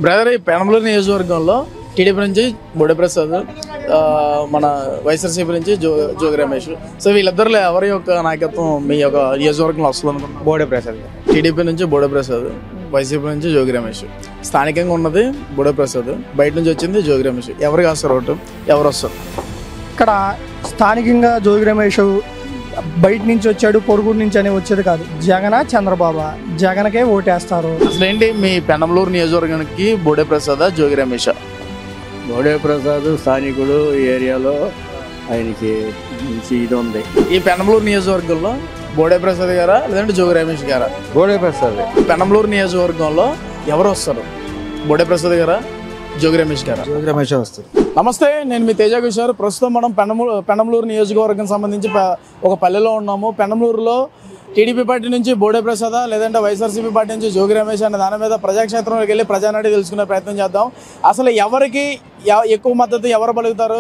Brother, ఈ పెనమలూరు నియోజకవర్గంలో TDP నుంచి బొడే ప్రసాద్, మన వైఎస్ఆర్సీపీ నుంచి జోగి రమేష్. సో వీళ్ళిద్దరిలో ఎవరి యొక్క నాయకత్వం మీ యొక్క నియోజకవర్గంలో వస్తుంది అనుకుంటున్నారు? బోడే ప్రసాద్. టీడీపీ నుంచి బొడే ప్రసాద్, వైసీపీ నుంచి జోగి రమేష్. స్థానికంగా ఉన్నది బొడే ప్రసాద్, బయట నుంచి వచ్చింది జోగి రమేష్. ఎవరికి వస్తారు ఓటు? ఎవరు వస్తారు? ఇక్కడ స్థానికంగా జోగి రమేష్ బయట నుంచి వచ్చాడు, పొరుగురు నుంచి అని వచ్చేది కాదు. జగన్ చంద్రబాబు, జగన్కే ఓటేస్తారు. అసలు ఏంటి మీ పెనమలూరు నియోజకవర్గానికి బొడే ప్రసాద్, జోగి రమేష్? బోడే ప్రసాద్ స్థానికుడు, ఈ ఏరియాలో ఆయనకి మంచి ఇది ఉంది. ఈ పెనమలూరు నియోజకవర్గంలో బోడే ప్రసాద్ గారా లేదంటే జోగి రమేష్ గారా? బోడే ప్రసాద్. పెనమలూరు నియోజకవర్గంలో ఎవరు వస్తారు? బోడే ప్రసాద్ గారా, జోగి రమేష్ గారా? జోగి రమేష్ వస్తారు. నమస్తే, నేను మీ తేజ కిషోర్. ప్రస్తుతం మనం పెనమలూరు నియోజకవర్గం సంబంధించి ఒక పల్లెలో ఉన్నాము. పెనమలూరులో టీడీపీ పార్టీ నుంచి బోడే ప్రసాద్ లేదంటే వైఎస్ఆర్సీపీ పార్టీ నుంచి జోగి రమేష్ అనే దాని మీద ప్రజాక్షేత్రంలోకి వెళ్ళి ప్రజానాడి తెలుసుకునే ప్రయత్నం చేద్దాం. అసలు ఎవరికి ఎక్కువ మద్దతు ఎవరు పలుకుతారు,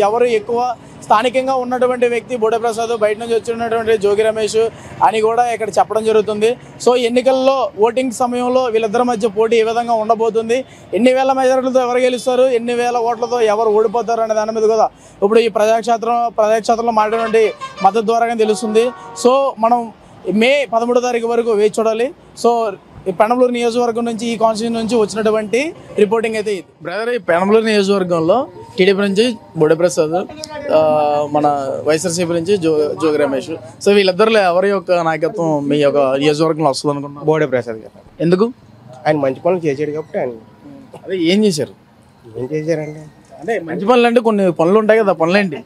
ఎవరు ఎక్కువ స్థానికంగా ఉన్నటువంటి వ్యక్తి బోడే ప్రసాద్, బయట నుంచి వచ్చినటువంటి జోగి రమేష్ అని కూడా ఇక్కడ చెప్పడం జరుగుతుంది. సో ఎన్నికల్లో ఓటింగ్ సమయంలో వీళ్ళిద్దరి మధ్య పోటీ ఏ విధంగా ఉండబోతుంది, ఎన్ని వేల మెజారిటీలతో ఎవరు గెలుస్తారు, ఎన్ని వేల ఓట్లతో ఎవరు ఓడిపోతారు అనే దాని మీద కూడా ఇప్పుడు ఈ ప్రజాక్షేత్రంలో మాట్లాడే మద్దతు ద్వారానే తెలుస్తుంది. సో మనం మే 13వ తారీఖు వరకు వేచి చూడాలి. సో ఈ పెనమలూరు నియోజకవర్గం నుంచి, ఈ కాన్స్టిట్యూషన్ నుంచి వచ్చినటువంటి రిపోర్టింగ్ అయితే ఇది. బ్రదర్, ఈ పెనమలూరు నియోజకవర్గంలో టీడీపీ నుంచి బొడే ప్రసాద్, మన వైఎస్ఆర్సీపీ నుంచి జోగి రమేష్. సో వీళ్ళిద్దరిలో ఎవరి యొక్క నాయకత్వం మీ యొక్క నియోజకవర్గంలో వస్తుంది అనుకున్నారు? బోడే ప్రసాద్ గారు. ఎందుకు? ఆయన మంచి పనులు చేసాడు కాబట్టి. ఆయన అదే ఏం చేశారు? ఏం చేశారండి అంటే మంచి పనులు అంటే కొన్ని పనులు ఉంటాయి కదా, పనులేంటి?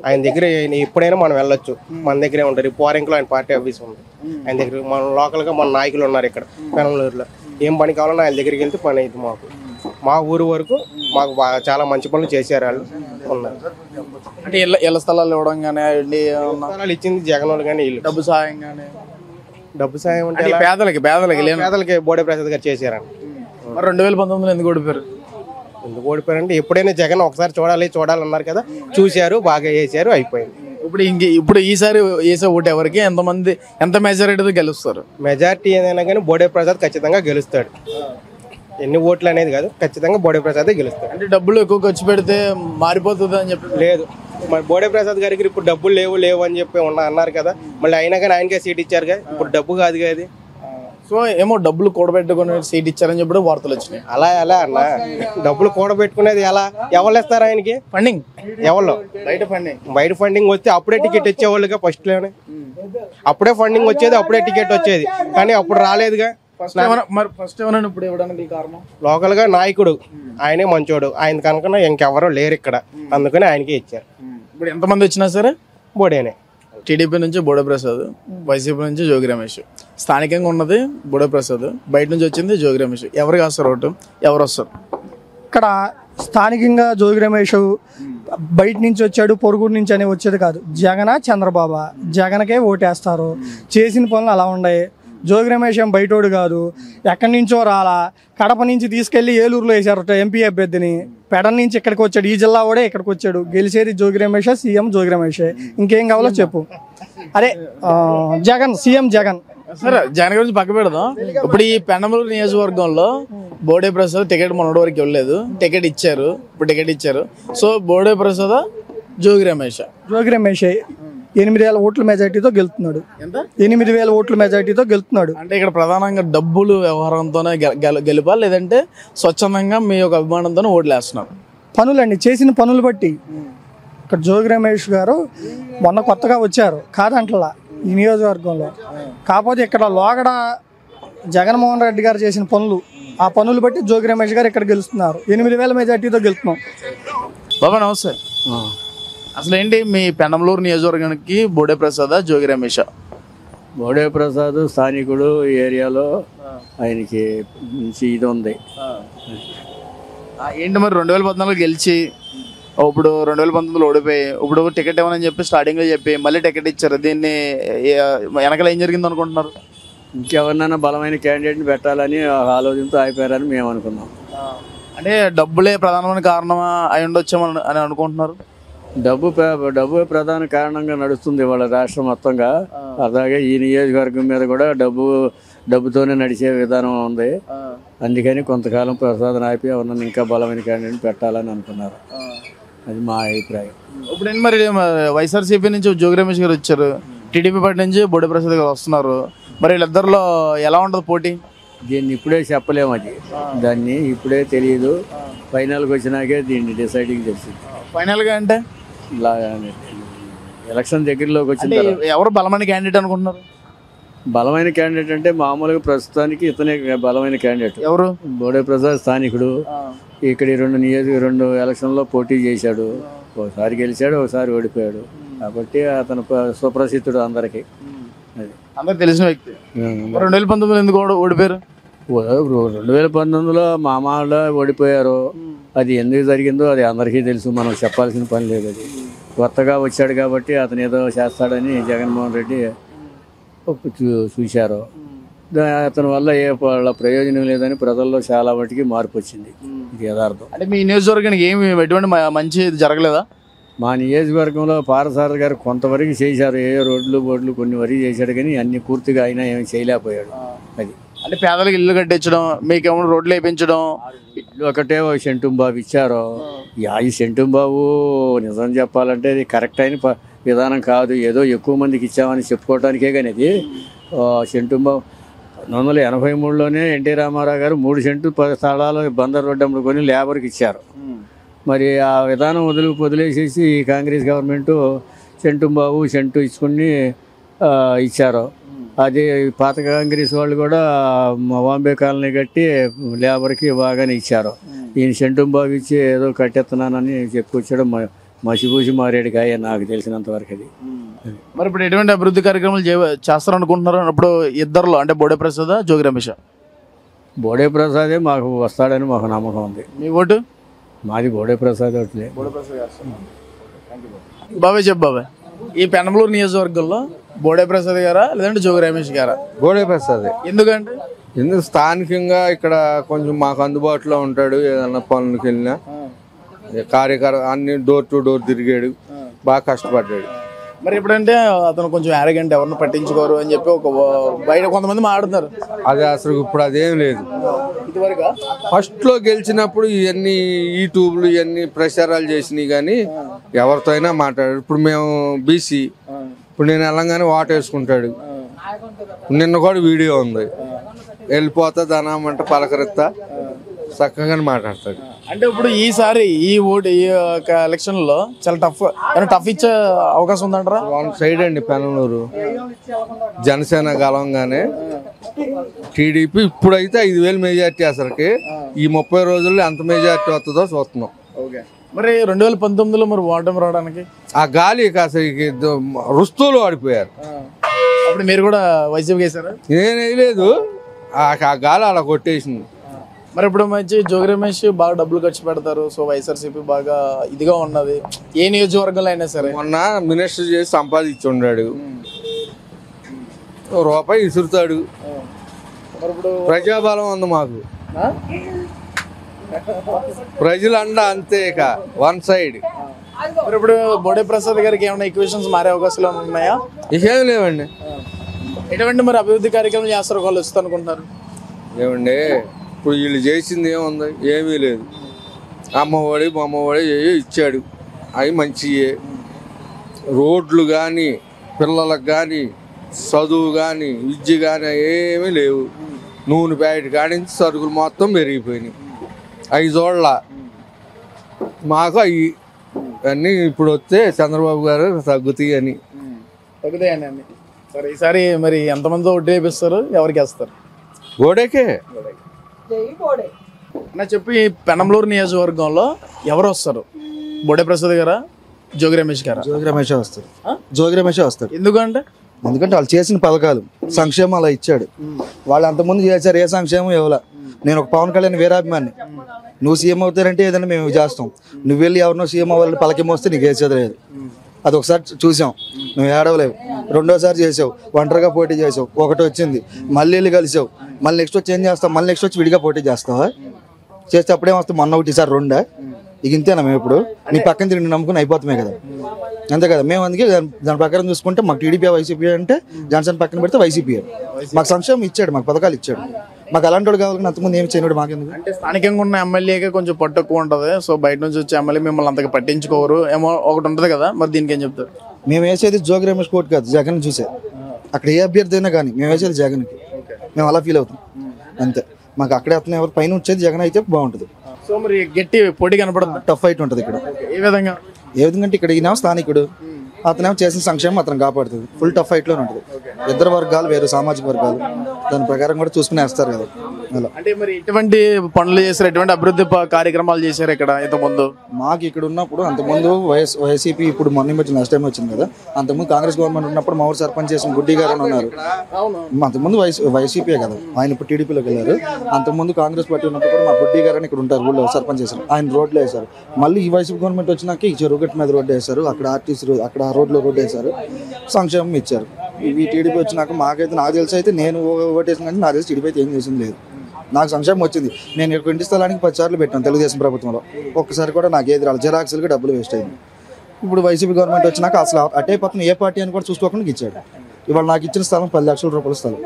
ఆయన దగ్గర ఎప్పుడైనా మనం వెళ్ళొచ్చు, మన దగ్గరే ఉంటారు. పోరింగ్లో ఆయన పార్టీ ఆఫీస్ ఉంది. ఆయన దగ్గర మన లోకల్గా మన నాయకులు ఉన్నారు ఇక్కడ పెనమలూరులో. ఏం పని కావాలన్నా ఆయన దగ్గరికి వెళ్తే పని అయింది. మా ఊరు వరకు మాకు చాలా మంచి పనులు చేశారు వాళ్ళు ఉన్నారు. అంటే ఇళ్ళ స్థలాలు ఇవ్వడం కానీ, స్థలాలు ఇచ్చింది జగన్ వాళ్ళు కానీ, వీళ్ళు డబ్బు సాయం కానీ. డబ్బు సాయం అంటే పేదలకి బోడే ప్రసాద్ గారు చేశారండి. 2019లో ఎందుకు ఓడిపోయారు? ఎందుకు ఓడిపోయారంటే ఎప్పుడైనా జగన్ ఒకసారి చూడాలన్నారు కదా, చూశారు, బాగా చేశారు, అయిపోయింది. ఇప్పుడు ఈసారి వేసే ఓటు ఎవరికి, ఎంత మెజారిటీతో గెలుస్తారు? మెజారిటీ ఏదైనా కానీ బోడే ప్రసాద్ ఖచ్చితంగా గెలుస్తాడు. ఎన్ని ఓట్లు అనేది కాదు, ఖచ్చితంగా బోడే ప్రసాదే గెలుస్తాడు. అంటే డబ్బులు ఎక్కువ ఖర్చు పెడితే మారిపోతుంది అని చెప్పి లేదు. మరి బోడే ప్రసాద్ గారికి ఇప్పుడు డబ్బులు లేవు అని చెప్పి అన్నారు కదా, మళ్ళీ అయినా కానీ ఆయనకే సీట్ ఇచ్చారుగా. ఇప్పుడు డబ్బు కాదు కదా. సో ఏమో డబ్బులు కూడబెట్టుకుని సీట్ ఇచ్చారని చెప్పి వార్తలు వచ్చినాయి. అలా అన్న, డబ్బులు కూడబెట్టుకునేది ఎలా? ఎవరు ఇస్తారు ఆయనకి ఫండింగ్? ఎవరు? బయట ఫండింగ్ వస్తే అప్పుడే టికెట్ ఇచ్చేవాళ్ళుగా. ఫస్ట్ లోనే అప్పుడే ఫండింగ్ వచ్చేది, అప్పుడే టికెట్ వచ్చేది, కానీ అప్పుడు రాలేదుగా. లోకల్ గా నాయకుడు ఆయనే మంచోడు, ఆయన కనుక ఇంకెవరో లేరు ఇక్కడ, అందుకని ఆయనకే ఇచ్చారు. ఇప్పుడు ఎంతమంది వచ్చినా సరే బోడేనే. టీడీపీ నుంచి బోడే ప్రసాద్, వైసీపీ నుంచి జోగి రమేష్. స్థానికంగా ఉన్నది బోడే ప్రసాద్, బయట నుంచి వచ్చింది జోగి రమేష్. ఎవరికి వస్తారు ఓటు? ఎవరు వస్తారు? ఇక్కడ స్థానికంగా జోగి రమేష్ బయట నుంచి వచ్చాడు, పొరుగురు నుంచి అని వచ్చేది కాదు. జగన్ చంద్రబాబు, జగన్కే ఓటేస్తారు. చేసిన పనులు అలా ఉన్నాయి. జోగి రమేష్ ఏం బయటోడు కాదు, ఎక్కడి నుంచో రాలా. కడప నుంచి తీసుకెళ్లి ఏలూరులో వేసారట ఎంపీ అభ్యర్థిని. పెడల నుంచి ఇక్కడికి వచ్చాడు, ఈ జిల్లా కూడా ఇక్కడికి వచ్చాడు. గెలిచేది జోగి రమేష్, సీఎం జోగి రమేష్. ఇంకేం కావాలో చెప్పు. అరే జగన్, సీఎం జగన్. సరే, జగన్ గురించి పక్క పెడదాం. ఇప్పుడు ఈ పెనమలూరు నియోజకవర్గంలో బోడే ప్రసాద్ టికెట్ మొన్నటి వరకు ఇవ్వలేదు, టికెట్ ఇచ్చారు, ఇప్పుడు టికెట్ ఇచ్చారు. సో బోడే ప్రసాద్, జోగి రమేష్. 8,000 ఓట్ల మెజార్టీతో గెలుతున్నాడు. 8,000 ఓట్ల మెజార్టీతో గెలుతున్నాడు. అంటే ఇక్కడ ప్రధానంగా డబ్బులు వ్యవహారంతోనే గెలుపా, లేదంటే స్వచ్ఛందంగా మీ యొక్క అభిమానంతోనే ఓట్లు వేస్తున్నారు? పనులండి, చేసిన పనులు బట్టి. ఇక్కడ జోగి రమేష్ గారు మొన్న కొత్తగా వచ్చారు కాదంటలా ఈ నియోజకవర్గంలో. కాకపోతే ఇక్కడ లోగడ జగన్మోహన్ రెడ్డి గారు చేసిన పనులు, ఆ పనులు బట్టి జోగి రమేష్ గారు ఇక్కడ గెలుస్తున్నారు. 8,000 మెజార్టీతో గెలుస్తున్నాం. బాబా నమస్తే. అసలు ఏంటి మీ పెనమలూరు నియోజకవర్గానికి బోడే ప్రసాద్, జోగి రమేష్? బోడే ప్రసాద్ స్థానికుడు, ఈ ఏరియాలో ఆయనకి మంచి ఇది ఉంది. ఏంటి మరి 2014 గెలిచి ఇప్పుడు 2019 ఓడిపోయి ఇప్పుడు టికెట్ ఇవ్వనని చెప్పి స్టార్టింగ్లో చెప్పి మళ్ళీ టికెట్ ఇచ్చారు. దీన్ని వెనకాల ఏం జరిగింది అనుకుంటున్నారు? ఇంకెవరినైనా బలమైన క్యాండిడేట్ని పెట్టాలని ఆలోచనతో అయిపోయారని మేము అనుకున్నాం. అంటే డబ్బులే ప్రధానమైన కారణమా అయి ఉండొచ్చామని అని అనుకుంటున్నారు? డబ్బు ప్రధాన కారణంగా నడుస్తుంది వాళ్ళ రాష్ట్రం మొత్తంగా. అలాగే ఈ నియోజకవర్గం మీద కూడా డబ్బుతోనే నడిచే విధానం ఉంది. అందుకని కొంతకాలం ప్రసాదం ఆపి ఎవరన్నా ఇంకా బలమైన క్యాండిడేట్ పెట్టాలని అనుకున్నారు. అది మా అభిప్రాయం. ఇప్పుడు ఏంటి మరి వైఎస్ఆర్సీపీ నుంచి జోగి రమేష్ గారు వచ్చారు, టీడీపీ పార్టీ నుంచి బోడే ప్రసాద్ గారు వస్తున్నారు. మరి వీళ్ళిద్దరిలో ఎలా ఉంటుంది పోటీ? దీన్ని ఇప్పుడే చెప్పలేము, అది దాన్ని ఇప్పుడే తెలియదు. ఫైనల్కి వచ్చినాకే దీన్ని డిసైడింగ్ తెలిసింది. ఫైనల్గా అంటే ఇలా ఎలక్షన్ దగ్గరలోకి వచ్చిన తర్వాత ఎవరు బలమైన క్యాండిడేట్ అనుకుంటున్నారు? బలమైన క్యాండిడేట్ అంటే మామూలుగా ప్రస్తుతానికి ఇతనే బలమైన క్యాండిడేట్. ఎవరు? బోడే ప్రసాద్ స్థానికుడు. ఇక్కడ 2 ఎలక్షన్లో పోటీ చేశాడు. ఒకసారి గెలిచాడు, ఒకసారి ఓడిపోయాడు. కాబట్టి అతను సుప్రసిద్ధుడు అందరికీ. అది అందరికి తెలిసిన వ్యక్తి. 2019 ఎందుకు ఓడిపోయారు? 2019లో మా మామూలు ఓడిపోయారు. అది ఎందుకు జరిగిందో అది అందరికీ తెలుసు, మనం చెప్పాల్సిన పని లేదు. అది కొత్తగా వచ్చాడు కాబట్టి అతను ఏదో చేస్తాడని జగన్మోహన్ రెడ్డి చూశారు. అతని వల్ల వాళ్ళ ప్రయోజనం లేదని ప్రజల్లో చాలా వాటికి మార్పు వచ్చింది. ఇది యథార్థం. అంటే మీ నియోజకవర్గానికి ఏమి ఎటువంటి మంచి జరగలేదా? మా నియోజకవర్గంలో పారసార గారు కొంతవరకు చేశారు. ఏ రోడ్లు బోర్డులు కొన్ని వరకు చేశాడు, కానీ అన్ని పూర్తిగా అయినా ఏమి చేయలేకపోయాడు. అది అంటే పేదలకు ఇల్లు కట్టించడం, మీకేమో రోడ్లు వేయించడం, ఇల్లు ఒకటే సెంటుం బాబు ఇచ్చారు. ఈ సెంటుం బాబు నిజం చెప్పాలంటే అది కరెక్ట్ అయిన విధానం కాదు. ఏదో ఎక్కువ మందికి ఇచ్చామని చెప్పుకోవటానికే కానీ అది సెంటుం బాబు 1983లోనే ఎన్టీ రామారావు గారు 3 సెంటు స్థలాలు బందర్ రోడ్డు అమ్ముకొని లేబర్కి ఇచ్చారు. మరి ఆ విధానం వదిలేసేసి కాంగ్రెస్ గవర్నమెంటు సెంటుం బాబు సెంటు ఇచ్చుకుని ఇచ్చారు. అది పాత కాంగ్రెస్ వాళ్ళు కూడా బాంబే కాలనీ కట్టి లేబర్కి బాగానే ఇచ్చారు. ఈయన సెంటుం బాబు ఇచ్చి ఏదో కట్టెత్తున్నానని చెప్పుకొచ్చాడు. మసిపూసి మారేడుకాయ నాకు తెలిసినంతవరకు. అది మరి ఇప్పుడు ఎటువంటి అభివృద్ధి కార్యక్రమాలు చేస్తారనుకుంటున్నారు? అప్పుడు ఇద్దరులో అంటే బోడే ప్రసాద్, జోగి రమేష్? బోడే ప్రసాదే మాకు వస్తాడని మాకు నమ్మకం ఉంది. మీ ఓటు? మాది బోడే ప్రసాద్ ఒకటి. బాబాయ్ చెప్పు బాబాయ్, ఈ పెనమలూరు నియోజకవర్గంలో బోడే ప్రసాద్ గారా లేదంటే జోగి రమేష్ గారా? బోడే ప్రసాద్. ఎందుకంటే ఎందుకు స్థానికంగా ఇక్కడ కొంచెం మాకు అందుబాటులో ఉంటాడు. ఏదన్నా పనులకు వెళ్ళినా కార్యకర్త అన్ని డోర్ టు డోర్ తిరిగాడు, బాగా కష్టపడ్డాడు. మరి ఎప్పుడంటే అతను కొంచెం యారగెంట్, ఎవరిని పట్టించుకోరు అని చెప్పి ఒక బయట కొంతమంది మాట్లాడుతున్నారు. అది అసలు ఇప్పుడు అదేం లేదు. ఇదివరకు ఫస్ట్ లో గెలిచినప్పుడు ఇవన్నీ యూట్యూబ్లు ఇవన్నీ ప్రచారాలు చేసినాయి, కానీ ఎవరితో అయినా మాట్లాడాడు. ఇప్పుడు మేము బీసీ, ఇప్పుడు నేను వెళ్ళంగానే ఓటు వేసుకుంటాడు. నిన్న కూడా వీడియో ఉంది, వెళ్ళిపోతా ధనమంట పలకరిస్తా చక్కగానే మాట్లాడతాడు. అంటే ఇప్పుడు ఈసారి ఈ ఎలక్షన్ లో చాలా టఫ్ ఇచ్చే అవకాశం ఉందంటారా? 1 సైడ్ అండి పెనమలూరు. జనసేన గెలవంగానే టీడీపీ ఇప్పుడైతే 5,000 మెజార్టీ, అసలుకి ఈ 30 రోజుల్లో ఎంత మెజార్టీ వస్తుందో చూస్తున్నాం. మరి 2019లో మరి ఓటమి రావడానికి ఆ గాలి అసలు రుస్తువులు ఆడిపోయారు. అప్పుడు మీరు కూడా వైసీపీ వేసారా? నేను వేయలేదు, ఆ గాలి అలా కొట్టేసింది. మరి ఇప్పుడు మంచి జోగి రమేష్ బాగా డబ్బులు ఖర్చు పెడతారు. సో వైఎస్ఆర్సీపీ బాగా ఇదిగా ఉన్నది. ఏ నియోజకవర్గంలో అయినా సరే మొన్న మినిస్టర్ చేసి సంపాదించి ఉన్నాడు, రూపాయి ఇసురుతాడు. ప్రజాబలం ఉంది మాకు, ప్రజల అండ అంతే. ఇక 1 సైడ్. మరి ఇప్పుడు బోడే ప్రసాద్ గారికి ఏమైనా ఈక్వేషన్స్ మారే అవకాశాలు ఉన్నాయా? ఏం లేవండి. ఎటువంటి మరి అభివృద్ధి కార్యక్రమాలు చేస్తారు వాళ్ళు వస్తుంది అనుకుంటున్నారు? ఏమండి ఇప్పుడు వీళ్ళు చేసింది ఏముంది? ఏమీ లేదు. అమ్మఒడి ఇచ్చాడు, అవి మంచియే. రోడ్లు కానీ పిల్లలకు కానీ చదువు కానీ విద్య కానీ ఏమీ లేవు. నూనె ప్యాకెట్ కాడించి సరుకులు మొత్తం పెరిగిపోయినాయి. అవి చూడాల మాకు అన్నీ ఇప్పుడు వస్తే చంద్రబాబు గారు తగ్గుతాయి అని. తగ్గుతాయండి. సరే ఈసారి మరి ఎంతమంది ఓటు వేపిస్తారు, ఎవరికి వేస్తారు? బోడేకే. నా చెప్పి పెనమలూరు నియోజకవర్గంలో ఎవరు వస్తారు? బోడే ప్రసాద్ గారా, జోగి రమేష్ గారా? జోగి రమేషే వస్తారు. జోగి రమేషే వస్తారు. ఎందుకంటే వాళ్ళు చేసిన పథకాలు సంక్షేమం అలా ఇచ్చాడు. వాళ్ళు అంతకుముందు చేశారు, ఏ సంక్షేమం ఇవ్వాల. నేను ఒక పవన్ కళ్యాణ్ వీరాభిమాని. నువ్వు సీఎం అవుతారంటే ఏదైనా మేము చేస్తాం, నువ్వు వెళ్ళి ఎవరినో సీఎం అవ్వాలని పలకేమొస్తే నీకు వేసేది లేదు. అది ఒకసారి చూసాం, నువ్వు ఏడవలేవు. రెండోసారి చేసావు, ఒంటరిగా పోటీ చేసావు, ఒకటి వచ్చింది, మళ్ళీ వెళ్ళి కలిసావు, మళ్ళీ నెక్స్ట్ వచ్చి ఏం చేస్తావు? మళ్ళీ నెక్స్ట్ వచ్చి విడిగా పోటీ చేస్తావా? చేస్తే అప్పుడేం వస్తావు? మొన్న ఒకటి సార్ 2 ఇక ఇంతేనా? మేము ఇప్పుడు నీ పక్కన తిరిగి నమ్ముకుని అయిపోతామే కదా, అంతే కదా. మేము అందుకే దాని ప్రకారం చూసుకుంటే మాకు టీడీపీ వైసీపీ అంటే జనసేన పక్కన పెడితే వైసీపీ. మాకు సంక్షేమం ఇచ్చాడు, మాకు పథకాలు ఇచ్చాడు. మాకు అలాంటి వాడు కావాలి, అంతకుముందు ఏమి చేయడు మాకెందుకు. అంటే స్థానికంగా ఉన్న ఎమ్మెల్యేకే కొంచెం పట్టు ఎక్కువ ఉంటుంది, సో బయట నుంచి వచ్చే ఎమ్మెల్యే మిమ్మల్ని అంతగా పట్టించుకోరు ఏమో ఒకటి ఉంటుంది కదా, మరి దీనికి ఏం చెప్తారు? మేము వేసేది జోగి రమేష్ కోట్ కాదు, జగన్ చూసే. అక్కడ ఏ అభ్యర్థి అయినా కానీ మేము వేసేది జగన్కి, మేము అలా ఫీల్ అవుతాం అంతే. మాకు అక్కడే అతను ఎవరు పైన వచ్చేది జగన్ అయితే బాగుంటుంది. సో మరి గట్టి పోటీ కనపడుతుంది, టఫ్ ఫైట్ ఉంటుంది ఇక్కడ. ఏ విధంగా? ఏ విధంగా అంటే ఇక్కడ ఈయన స్థానికుడు, అతనేమో చేసిన సంక్షేమం అతను కాపాడుతుంది. ఫుల్ టఫ్ ఫైట్లోనే ఉంటుంది. ఇద్దరు వర్గాలు వేరు, సామాజిక వర్గాలు, దాని ప్రకారం కూడా చూసుకుని వేస్తారు కదా అలా. అంటే మరి ఎటువంటి పనులు చేశారు, ఎటువంటి అభివృద్ధి కార్యక్రమాలు చేశారు ఇక్కడ ఇంతకుముందు? మాకు ఇక్కడ ఉన్నప్పుడు అంతకుముందు వైసీపీ, ఇప్పుడు మొన్న వచ్చింది, లాస్ట్ టైం వచ్చింది కదా, అంతకుముందు కాంగ్రెస్ గవర్నమెంట్ ఉన్నప్పుడు మా ఊరు సర్పంచ్ చేసిన గుడ్డి గారు అని ఉన్నారు. అంతకుముందు వైసీపీ కదా, ఆయన ఇప్పుడు టీడీపీలోకి వెళ్ళారు. అంతకుముందు కాంగ్రెస్ పార్టీ ఉన్నప్పుడు కూడా మా గుడ్డి గారు అని ఇక్కడ ఉంటారు, ఊళ్ళో సర్పంచ్ చేశారు. ఆయన రోడ్లు వేశారు. మళ్ళీ ఈ వైసీపీ గవర్నమెంట్ వచ్చినాక ఈ చెరువుగట్టు మీద రోడ్డు వేశారు, అక్కడ ఆర్టీసీ అక్కడ రోడ్లో రోడ్డు వేశారు, సంక్షేమం ఇచ్చారు. ఈ టీడీపీ వచ్చినాక మాకైతే, నాకు తెలిసి అయితే నేను ఓటేసిన కానీ నాకు తెలిసి టీడీపీ అయితే ఏం చేసింది లేదు. నాకు సంక్షేమం వచ్చింది. నేను ఇక్కడ ఇంటి స్థలానికి 10 సార్లు పెట్టాను తెలుగుదేశం ప్రభుత్వంలో, ఒక్కసారి కూడా నాకు ఏది రాలేదు. జిరాక్స్లకి డబ్బులు వేస్ట్ అయింది. ఇప్పుడు వైసీపీ గవర్నమెంట్ వచ్చినాక అసలు అటే పక్కన ఏ పార్టీ అని కూడా చూసుకోకుండా ఇచ్చాడు. ఇవాళ నాకు ఇచ్చిన స్థలం 10 లక్షల రూపాయల స్థలం,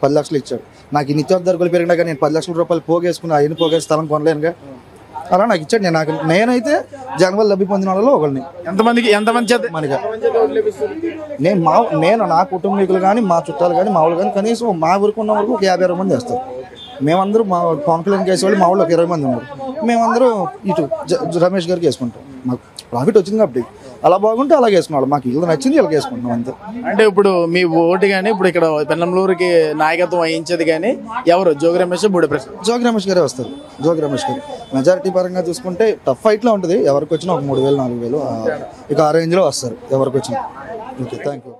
10 లక్షలు ఇచ్చాడు. నాకు ఈ నిత్యావసరాలు పెరిగినా కానీ నేను 10 లక్షల రూపాయలు పోగేసుకుని అవన్నీ పోగేసి స్థలం కొనలేనుగా, అలా నాకు ఇచ్చాడు. నేనైతే జగన్ వల్ల లబ్ధి పొందిన వాళ్ళలో ఒకరిని. ఎంతమంది మనగా నేను నా కుటుంబీకులు కానీ, మా చుట్టాలు కానీ, మా వాళ్ళు కానీ కనీసం మా ఊరికి ఉన్న వరకు ఒక 50-60 మంది వేస్తారు. మేమందరూ మా పవన్ కళ్యాణ్ కేసు వాళ్ళు మా వాళ్ళు ఒక 20 మంది ఉన్నారు. మేమందరూ ఇటు రమేష్ గారికి వేసుకుంటాం. మాకు ప్రాఫిట్ వచ్చింది కాబట్టి అలా బాగుంటే అలాగే వేసుకున్నాడు. మాకు ఇల్లు నచ్చింది ఇలా వేసుకుంటున్నాం అంతే. అంటే ఇప్పుడు మీ ఓటు కానీ ఇప్పుడు ఇక్కడ పెన్నమలూరుకి నాయకత్వం వహించేది కానీ ఎవరు? జోగి రమేష్, బూడే ప్రసాద్? జోగి రమేష్ గారే వస్తారు. జోగి రమేష్ గారు మెజారిటీ పరంగా చూసుకుంటే టఫ్ ఫైట్లో ఉంటుంది. ఎవరికి వచ్చినా ఒక 3,000-4,000 ఇక ఆ రేంజ్లో వస్తారు ఎవరికి వచ్చినా. Okay, thank you.